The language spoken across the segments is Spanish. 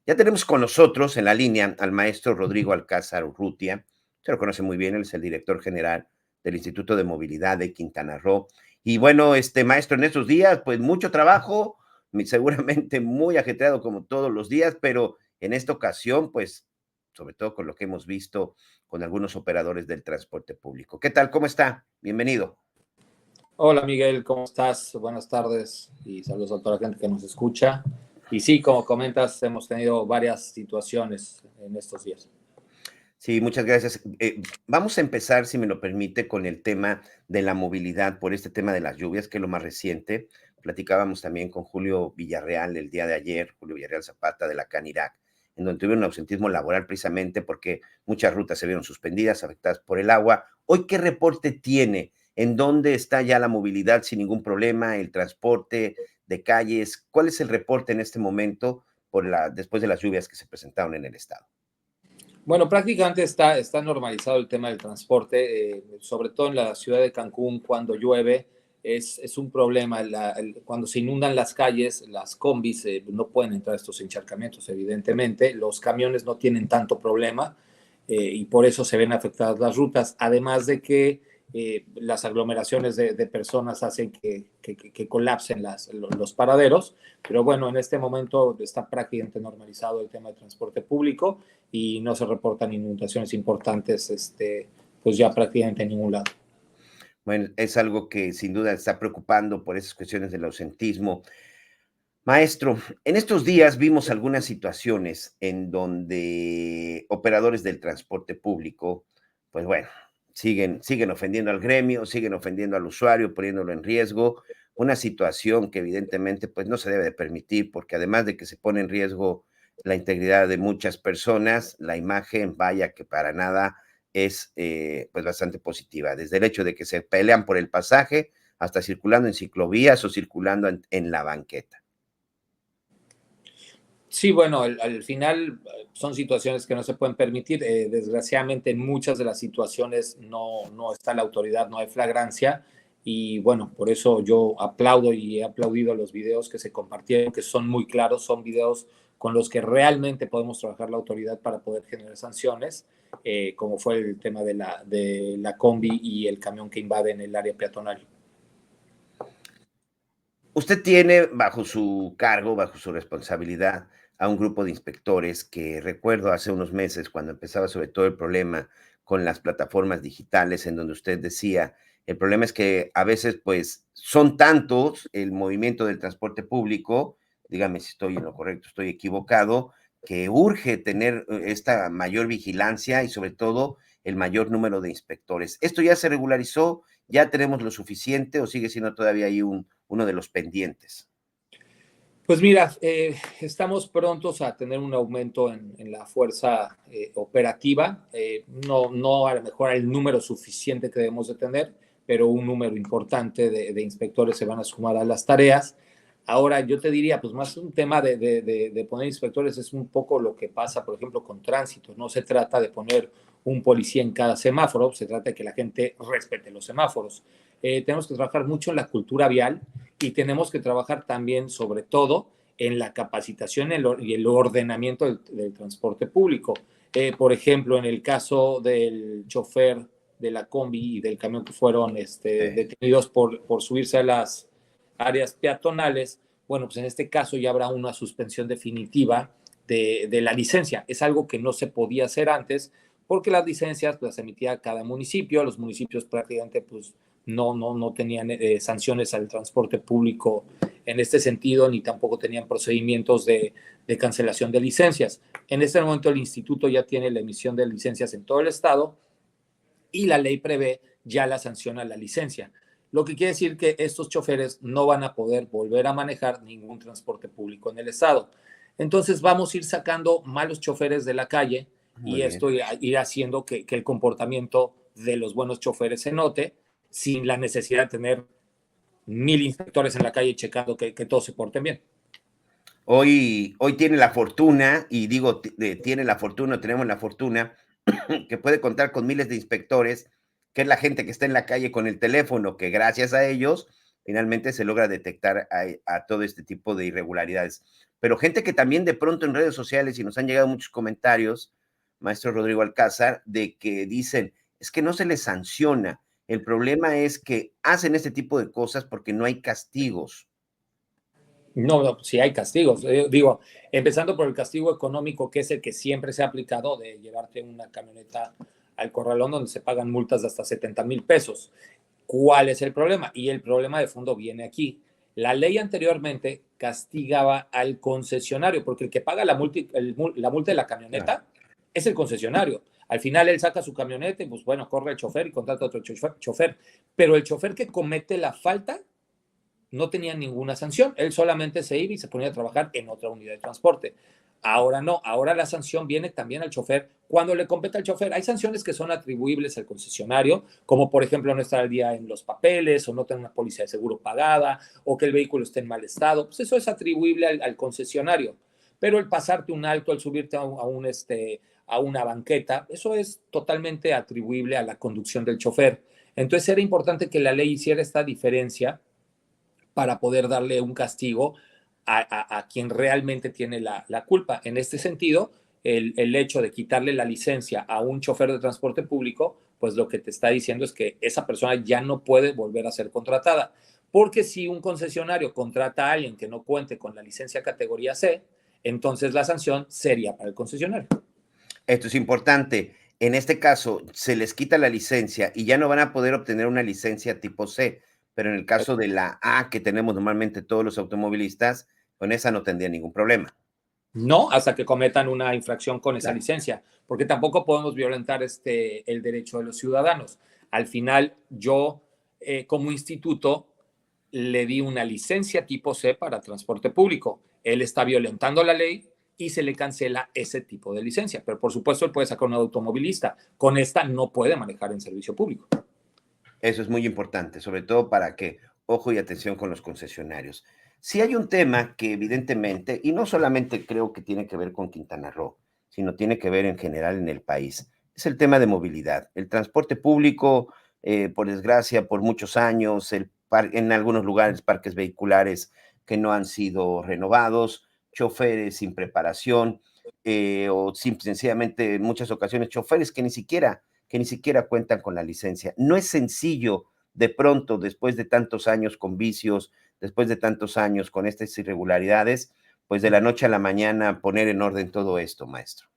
Ya tenemos con nosotros en la línea al maestro Rodrigo Alcázar Urrutia. Se lo conoce muy bien, él es el director general del Instituto de Movilidad de Quintana Roo. Y bueno, maestro, en estos días, pues mucho trabajo, seguramente muy ajetreado como todos los días, pero en esta ocasión, pues, sobre todo con lo que hemos visto con algunos operadores del transporte público. ¿Qué tal? ¿Cómo está? Bienvenido. Hola Miguel, ¿cómo estás? Buenas tardes y saludos a toda la gente que nos escucha. Y sí, como comentas, hemos tenido varias situaciones en estos días. Sí, muchas gracias. Vamos a empezar, si me lo permite, con el tema de la movilidad por este tema de las lluvias, que es lo más reciente. Platicábamos también con Julio Villarreal el día de ayer, Julio Villarreal Zapata de la Canirac, en donde tuvieron un ausentismo laboral precisamente porque muchas rutas se vieron suspendidas, afectadas por el agua. Hoy, ¿qué reporte tiene? ¿En dónde está ya la movilidad sin ningún problema, el transporte de calles? ¿Cuál es el reporte en este momento después de las lluvias que se presentaron en el estado? Bueno, prácticamente está normalizado el tema del transporte, sobre todo en la ciudad de Cancún cuando llueve. Es un problema. Cuando se inundan las calles, las combis no pueden entrar a estos encharcamientos, evidentemente. Los camiones no tienen tanto problema y por eso se ven afectadas las rutas. Además de que las aglomeraciones de personas hacen que colapsen los paraderos. Pero bueno, en este momento está prácticamente normalizado el tema de transporte público y no se reportan inundaciones importantes, pues ya prácticamente en ningún lado. Bueno, es algo que sin duda está preocupando por esas cuestiones del ausentismo. Maestro, en estos días vimos algunas situaciones en donde operadores del transporte público, pues bueno, siguen ofendiendo al gremio, siguen ofendiendo al usuario, poniéndolo en riesgo, una situación que evidentemente pues no se debe de permitir porque además de que se pone en riesgo la integridad de muchas personas, la imagen, vaya que para nada es pues bastante positiva, desde el hecho de que se pelean por el pasaje hasta circulando en ciclovías o circulando en la banqueta. Sí, bueno, al final son situaciones que no se pueden permitir. Desgraciadamente, en muchas de las situaciones no está la autoridad, no hay flagrancia. Y bueno, por eso yo aplaudo y he aplaudido los videos que se compartieron, que son muy claros, son videos con los que realmente podemos trabajar la autoridad para poder generar sanciones, como fue el tema de la combi y el camión que invaden el área peatonal. Usted tiene bajo su cargo, bajo su responsabilidad, a un grupo de inspectores que recuerdo hace unos meses, cuando empezaba sobre todo el problema con las plataformas digitales, en donde usted decía, el problema es que a veces, pues, son tantos el movimiento del transporte público, dígame si estoy en lo correcto, estoy equivocado, que urge tener esta mayor vigilancia y sobre todo el mayor número de inspectores. ¿Esto ya se regularizó? ¿Ya tenemos lo suficiente o sigue siendo todavía ahí uno de los pendientes? Pues mira, estamos prontos a tener un aumento en la fuerza operativa, no a lo mejor el número suficiente que debemos de tener, pero un número importante de inspectores se van a sumar a las tareas. Ahora, yo te diría, pues más un tema de poner inspectores es un poco lo que pasa, por ejemplo, con tránsito. No se trata de poner un policía en cada semáforo, se trata de que la gente respete los semáforos. Tenemos que trabajar mucho en la cultura vial y tenemos que trabajar también, sobre todo, en la capacitación y el ordenamiento del transporte público. Por ejemplo, en el caso del chofer de la combi y del camión que fueron detenidos por subirse a las áreas peatonales, bueno, pues en este caso ya habrá una suspensión definitiva de la licencia. Es algo que no se podía hacer antes porque las licencias las emitía cada municipio, los municipios prácticamente pues no tenían sanciones al transporte público en este sentido, ni tampoco tenían procedimientos de cancelación de licencias. En este momento el instituto ya tiene la emisión de licencias en todo el estado y la ley prevé ya la sanción a la licencia. Lo que quiere decir que estos choferes no van a poder volver a manejar ningún transporte público en el estado. Entonces vamos a ir sacando malos choferes de la calle Muy y bien. esto irá haciendo que el comportamiento de los buenos choferes se note sin la necesidad de tener 1000 inspectores en la calle checando que todos se porten bien. Hoy tiene la fortuna, y digo, tiene la fortuna, tenemos la fortuna, que puede contar con miles de inspectores, que es la gente que está en la calle con el teléfono, que gracias a ellos finalmente se logra detectar a todo este tipo de irregularidades. pero gente que también de pronto en redes sociales, y nos han llegado muchos comentarios, maestro Rodrigo Alcázar, de que dicen, es que no se les sanciona, el problema es que hacen este tipo de cosas porque no hay castigos. No, no, sí hay castigos. Digo, empezando por el castigo económico, que es el que siempre se ha aplicado, de llevarte una camioneta al corralón donde se pagan multas de hasta 70,000 pesos. ¿Cuál es el problema? Y el problema de fondo viene aquí. La ley anteriormente castigaba al concesionario, porque el que paga la multa de la camioneta es el concesionario. Al final él saca su camioneta y pues bueno, corre el chofer y contrata a otro chofer. Pero el chofer que comete la falta no tenía ninguna sanción. Él solamente se iba y se ponía a trabajar en otra unidad de transporte. Ahora no, ahora la sanción viene también al chofer cuando le compete al chofer. Hay sanciones que son atribuibles al concesionario, como por ejemplo no estar al día en los papeles o no tener una póliza de seguro pagada o que el vehículo esté en mal estado. Pues eso es atribuible al concesionario. Pero el pasarte un alto, el subirte a una banqueta, eso es totalmente atribuible a la conducción del chofer. Entonces era importante que la ley hiciera esta diferencia para poder darle un castigo a quien realmente tiene la culpa. En este sentido, el hecho de quitarle la licencia a un chofer de transporte público, pues lo que te está diciendo es que esa persona ya no puede volver a ser contratada. Porque si un concesionario contrata a alguien que no cuente con la licencia categoría C, entonces la sanción sería para el concesionario. Esto es importante. En este caso, se les quita la licencia y ya no van a poder obtener una licencia tipo C, pero en el caso de la A que tenemos normalmente todos los automovilistas, con esa no tendría ningún problema. No hasta que cometan una infracción con esa Claro. licencia, porque tampoco podemos violentar el derecho de los ciudadanos. Al final, yo como instituto le di una licencia tipo C para transporte público. Él está violentando la ley y se le cancela ese tipo de licencia. Pero por supuesto, él puede sacar un automovilista. Con esta no puede manejar en servicio público. Eso es muy importante, sobre todo para que ojo y atención con los concesionarios. Sí hay un tema que evidentemente, y no solamente creo que tiene que ver con Quintana Roo, sino tiene que ver en general en el país, es el tema de movilidad. El transporte público, por desgracia, por muchos años, en algunos lugares parques vehiculares que no han sido renovados, choferes sin preparación, o sencillamente en muchas ocasiones choferes que ni siquiera cuentan con la licencia. No es sencillo de pronto, después de tantos años con vicios, después de tantos años con estas irregularidades, pues de la noche a la mañana poner en orden todo esto, maestro.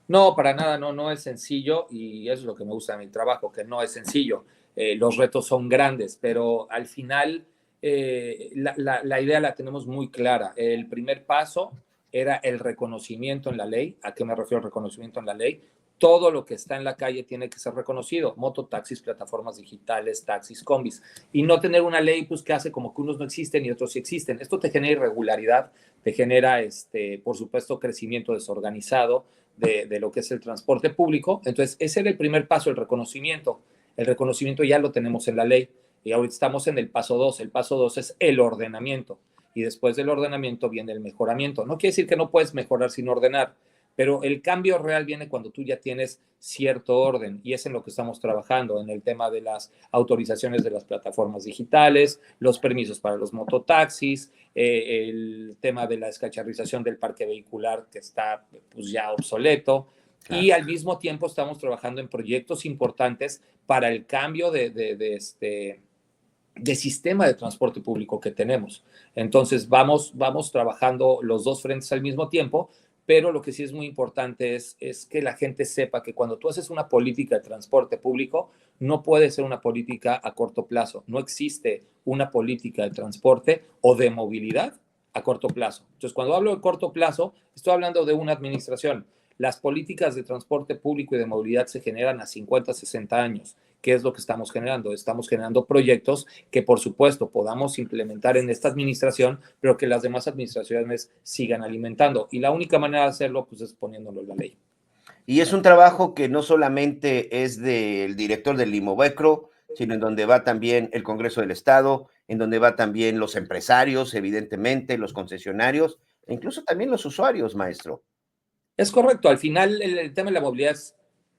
No, para nada, no, no es sencillo y eso es lo que me gusta de mi trabajo, que no es sencillo. Los retos son grandes, pero al final la idea la tenemos muy clara. El primer paso era el reconocimiento en la ley. ¿A qué me refiero el reconocimiento en la ley? Todo lo que está en la calle tiene que ser reconocido. Mototaxis, plataformas digitales, taxis, combis. Y no tener una ley pues, que hace como que unos no existen y otros sí existen. Esto te genera irregularidad, te genera, por supuesto, crecimiento desorganizado de lo que es el transporte público. Entonces, ese era el primer paso, el reconocimiento. El reconocimiento ya lo tenemos en la ley y ahorita estamos en el paso 2. El paso 2 es el ordenamiento y después del ordenamiento viene el mejoramiento. No quiere decir que no puedes mejorar sin ordenar, pero el cambio real viene cuando tú ya tienes cierto orden y es en lo que estamos trabajando, en el tema de las autorizaciones de las plataformas digitales, los permisos para los mototaxis, el tema de la escacharrización del parque vehicular que está pues, ya obsoleto. Claro. Y al mismo tiempo estamos trabajando en proyectos importantes para el cambio de sistema de transporte público que tenemos. Entonces, vamos trabajando los dos frentes al mismo tiempo, pero lo que sí es muy importante es que la gente sepa que cuando tú haces una política de transporte público, no puede ser una política a corto plazo. No existe una política de transporte o de movilidad a corto plazo. Entonces, cuando hablo de corto plazo, estoy hablando de una administración. Las políticas de transporte público y de movilidad se generan a 50, 60 años. ¿Qué es lo que estamos generando? Estamos generando proyectos que, por supuesto, podamos implementar en esta administración, pero que las demás administraciones sigan alimentando. Y la única manera de hacerlo, pues, es poniéndolo en la ley. Y es un trabajo que no solamente es del director del Limovecro, sino en donde va también el Congreso del Estado, en donde va también los empresarios, evidentemente, los concesionarios, e incluso también los usuarios, maestro. Es correcto, al final el tema de la movilidad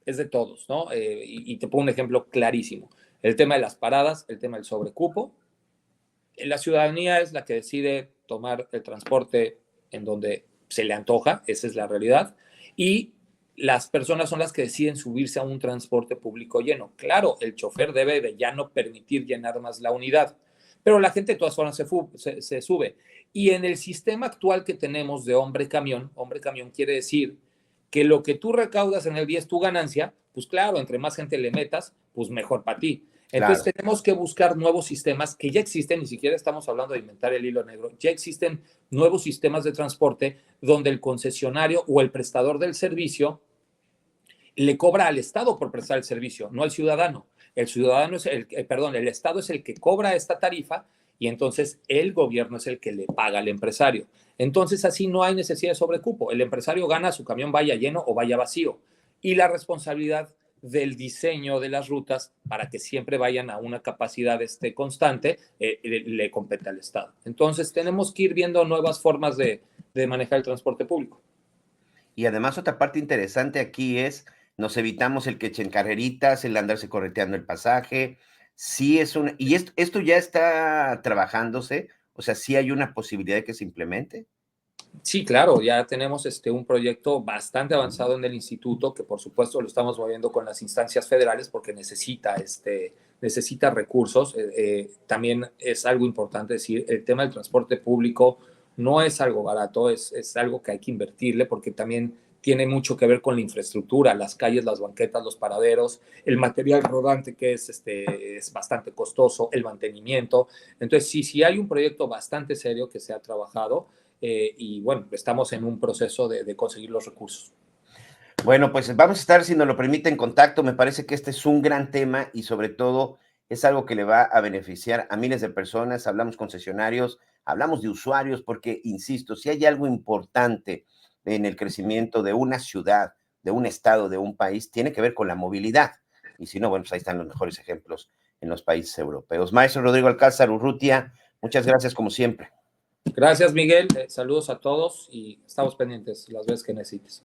es de todos, ¿no? Y te pongo un ejemplo clarísimo. El tema de las paradas, el tema del sobrecupo. La ciudadanía es la que decide tomar el transporte en donde se le antoja, esa es la realidad, y las personas son las que deciden subirse a un transporte público lleno. Claro, el chofer debe de ya no permitir llenar más la unidad, pero la gente de todas formas se sube. Y en el sistema actual que tenemos de hombre camión quiere decir que lo que tú recaudas en el día es tu ganancia, pues claro, entre más gente le metas, pues mejor para ti. Entonces Claro. tenemos que buscar nuevos sistemas que ya existen, ni siquiera estamos hablando de inventar el hilo negro, ya existen nuevos sistemas de transporte donde el concesionario o el prestador del servicio le cobra al Estado por prestar el servicio, no al ciudadano. El ciudadano es el Estado es el que cobra esta tarifa y entonces el gobierno es el que le paga al empresario. Entonces así no hay necesidad de sobrecupo. El empresario gana su camión vaya lleno o vaya vacío. Y la responsabilidad del diseño de las rutas para que siempre vayan a una capacidad constante le compete al Estado. Entonces tenemos que ir viendo nuevas formas de manejar el transporte público. Y además otra parte interesante aquí es, nos evitamos el que echen carreritas, el andarse correteando el pasaje. Sí es un, y esto ya está trabajándose, o sea, sí hay una posibilidad de que se implemente. Sí, claro, ya tenemos un proyecto bastante avanzado en el instituto que por supuesto lo estamos moviendo con las instancias federales porque necesita recursos. También es algo importante decir, el tema del transporte público no es algo barato, es algo que hay que invertirle porque también tiene mucho que ver con la infraestructura, las calles, las banquetas, los paraderos, el material rodante que es bastante costoso, el mantenimiento. Entonces, sí hay un proyecto bastante serio que se ha trabajado y bueno, estamos en un proceso de conseguir los recursos. Bueno, pues vamos a estar, si nos lo permite, en contacto. Me parece que este es un gran tema y sobre todo es algo que le va a beneficiar a miles de personas. Hablamos concesionarios, hablamos de usuarios, porque, insisto, si hay algo importante en el crecimiento de una ciudad, de un estado, de un país, tiene que ver con la movilidad. Y si no, bueno, pues ahí están los mejores ejemplos en los países europeos. Maestro Rodrigo Alcázar Urrutia, muchas gracias como siempre. Gracias, Miguel. Saludos a todos y estamos pendientes las veces que necesites.